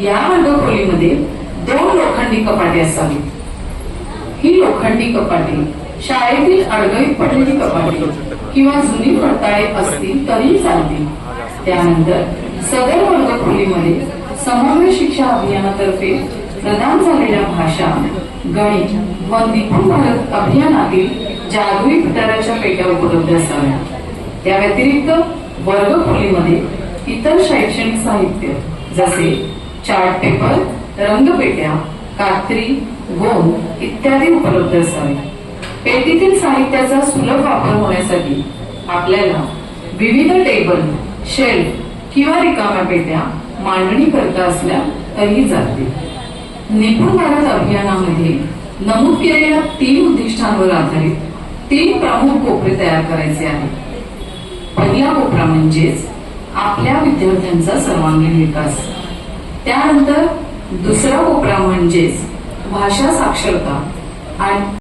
या वर्गखोलीमध्ये 2 लोखंडी कपाटे असावीत. ही लोखंडी कपाटे शाळेतील अडगळीत पडलेली कपाटे किंवा जुनी फडताळे असतील तरी चालतील. त्यानंतर सदर वर्गखोलीमध्ये समग्र शिक्षा अभियानातर्फे प्रदान झालेल्या भाषा, गणित व निपुण भारत अभियानातील जादुई पिटाराच्या पेट्या उपलब्ध असाव्या. त्या व्यतिरिक्त वर्गखोलीमध्ये इतर शैक्षणिक साहित्य जसे चार्ट पेपर, रंगपेट्या, कात्री, गोंद इत्यादी उपलब्ध असावे. पेटीतील साहित्याचा सुलभ वापर होण्यासाठी आपल्याला विविध टेबल, शेल्फ किंवा रिकाम्या पेट्या मांडणी करता असल्या तरी जाते. निपुण भारत अभियानामध्ये नमूद केलेल्या 3 उद्दिष्टांवर आधारित 3 प्रमुख कोपरे तयार करायचे आहेत. पहिला कोपरा म्हणजेच आपल्या विद्यार्थ्यांचा सर्वांगीण विकास. त्यानंतर दुसरा कोपरा म्हणजेच भाषा साक्षरता आणि